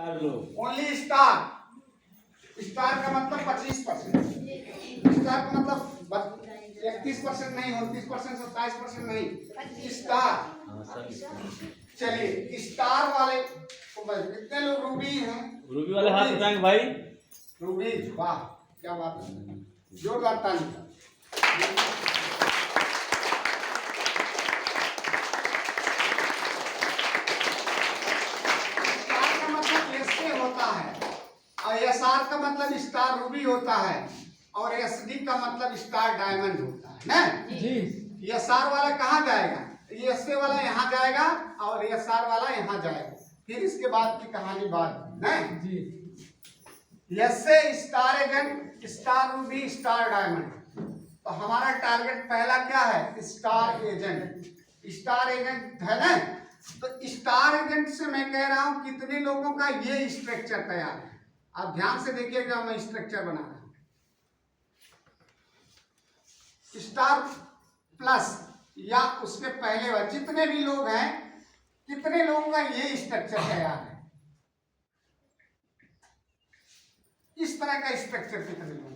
Only star. Star का मतलब 25%, star का मतलब 31% नहीं, 29%, 27% नहीं, स्टार। चलिए स्टार वाले कितने लोग रूबी हैं? रूबी वाले हाथ उठाएंगे भाई। रूबी, वाह क्या बात है, जोरदार ताली। स्टार का मतलब ऐसे होता है, और एसआर का मतलब स्टार रूबी होता है, और एसडी का मतलब स्टार डायमंड होता है ना जी। एसआर वाला कहाँ जाएगा? एसए वाला यहाँ जाएगा और एसआर वाला यहाँ जाएगा, फिर इसके बाद की कहानी बात नहीं जी। SA star agent, star ruby, star diamond. तो हमारा टारगेट पहला क्या है? Star agent. स्टार एजेंट है ना, तो स्टार एजेंट से मैं कह रहा हूं कितने लोगों का ये स्ट्रक्चर तैयार है। आप ध्यान से देखिएगा, मैं स्ट्रक्चर बना रहा हूं। स्टार प्लस या उसके पहले वाले जितने भी लोग हैं, कितने लोगों का ये स्ट्रक्चर तैयार है? इस तरह का स्ट्रक्चर कितने लोग?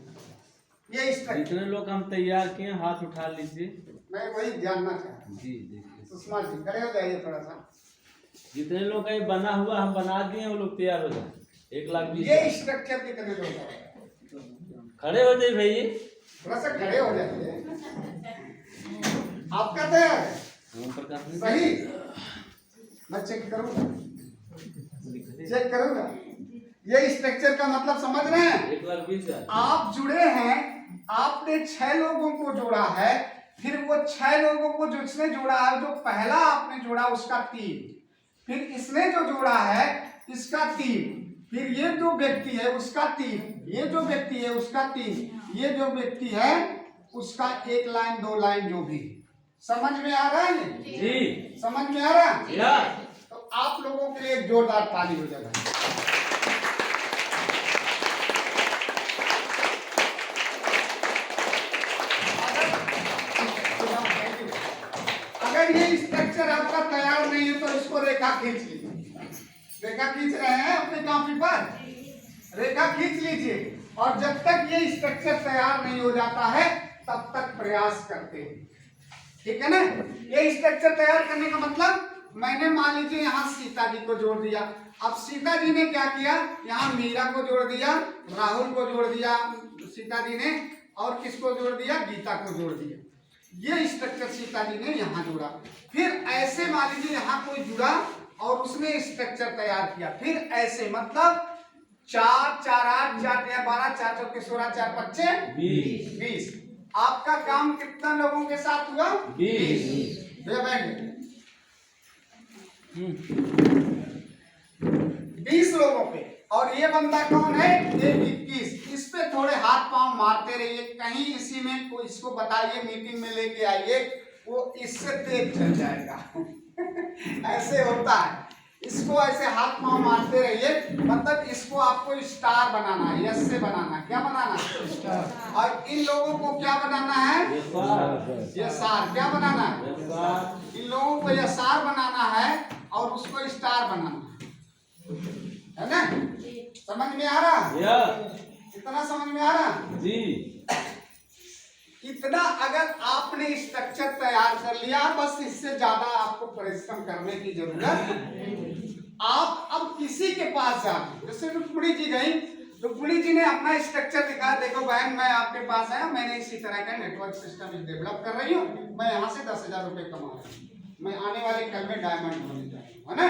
ये स्ट्रक्चर जितने लोग हम तैयार किए हाथ उठा लीजिए। मैं वही जानना चाहता हूँ जी। देखिए सुषमा जी खड़े हो जाइए थोड़ा सा। जितने लोग का ये बना हुआ हम बना दिए, वो लोग तैयार हो जाए। 1,20,000 ये स्ट्रक्चर कितने लोग हैं? खड़े हो जाइए भाई, थोड़ा सा खड़े हो जाइए। आपका तैयार है? सही, मैं चेक करूंगा, चेक करूंगा। ये स्ट्रक्चर का मतलब समझ रहे हैं? 1,20,000 आप जुड़े हैं, आपने 6 लोगों को जोड़ा है, फिर वो 6 लोगों को जिसने जोड़ा है, जो पहला आपने जोड़ा उसका 3, फिर इसने जो जोड़ा है इसका 3, फिर ये जो व्यक्ति है उसका 3, ये जो व्यक्ति है उसका 3, ये जो व्यक्ति है उसका 1 लाइन 2 लाइन जो भी। समझ में आ रहा है जी? समझ में आ रहा है? तो आप लोगों के लिए एक जोरदार ताली हो जाएगा। अगर ये स्ट्रक्चर आपका तैयार नहीं है तो इसको रेखा खींच लीजिए। रेखा खींच रहे हैं अपने कॉपी पर, रेखा खींच लीजिए, और जब तक ये स्ट्रक्चर तैयार नहीं हो जाता है तब तक प्रयास करते हैं, ठीक है ना? ये स्ट्रक्चर तैयार करने का मतलब, मैंने मान लीजिए यहाँ सीता जी को जोड़ दिया। अब सीता जी ने क्या किया? यहाँ मीरा को जोड़ दिया, राहुल को जोड़ दिया सीता जी ने, और किसको जोड़ दिया? गीता को जोड़ दिया। ये स्ट्रक्चर सीता जी ने यहाँ जोड़ा। फिर ऐसे मान लीजिए यहाँ कोई जुड़ा और उसने स्ट्रक्चर तैयार किया, फिर ऐसे मतलब 4 4 8 4 12 4 चौके 16 4 25 20। आपका काम कितना लोगों के साथ हुआ? 20 लोगों पे। और ये बंदा कौन है? 21। इस पे थोड़े हाथ पांव मारते रहिए, कहीं इसी में कोई इसको बताइए, मीटिंग में लेके आइए, वो इससे तेज चल जाएगा। ऐसे होता है, इसको ऐसे हाथ पांव मारते रहिए, मतलब इसको आपको स्टार बनाना है, यस से बनाना है। क्या बनाना है? स्टार। और इन लोगों को क्या बनाना है? यसार। क्या बनाना है? इन लोगों को यसार बनाना है और उसको स्टार बनाना है ना? समझ में आ रहा? कितना समझ में आ रहा जी? इतना अगर आपने स्ट्रक्चर तैयार कर लिया, बस इससे ज्यादा आपको परिश्रम करने की जरूरत। आप अब किसी के पास जाए, जैसे रुक्मिणी जी गई, रुक्मिणी जी ने अपना स्ट्रक्चर दिखाया, देखो बहन मैं आपके पास आया, मैंने इसी तरह का नेटवर्क सिस्टम डेवलप कर रही हूँ, मैं यहाँ से 10,000 रुपए कमा रही हूँ, मैं आने वाले कल में डायमंड होने जा रही हूँ, है ना?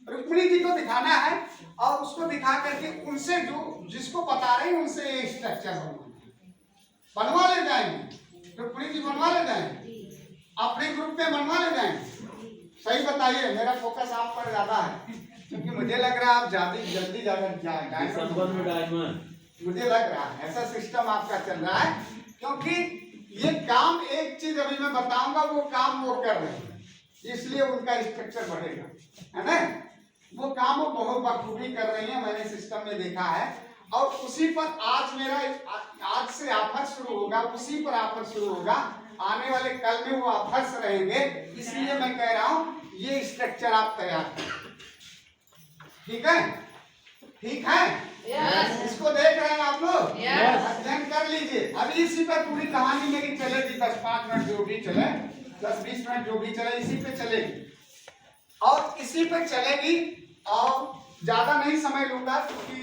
रुक्मिणी जी को दिखाना है, और उसको दिखा करके उनसे जो जिसको बता रहे हैं उनसे ये स्ट्रक्चर बनवा ले जाएंगे। रुक्मिणी जी बनवा ले जाएंगे, अपने ग्रुप में बनवा ले जाएंगे। सही बताइए, मेरा फोकस आप पर ज्यादा है, क्योंकि मुझे लग रहा है आप जल्दी डायमंड, मुझे लग रहा है ऐसा सिस्टम आपका चल रहा है, क्योंकि ये काम, एक चीज अभी मैं बताऊंगा, वो काम वो कर रहे हैं, इसलिए उनका स्ट्रक्चर बढ़ेगा, है ना? वो काम वो बहुत बखूबी कर रही है, मैंने सिस्टम में देखा है, और उसी पर आज से ऑफर शुरू होगा, उसी पर ऑफर शुरू होगा, आने वाले कल में वो ऑफर्स रहेंगे, इसलिए मैं कह रहा हूं ये स्ट्रक्चर आप तैयार करें, ठीक है? ठीक है? इसको देख रहे हैं आप लोग? अध्ययन कर लीजिए। अभी इसी पर पूरी कहानी मेरी चलेगी, 10-5 मिनट जो भी चले, 10-20 मिनट जो भी चले, इसी पे चलेगी और इसी पे चलेगी और ज्यादा नहीं समय लूंगा क्योंकि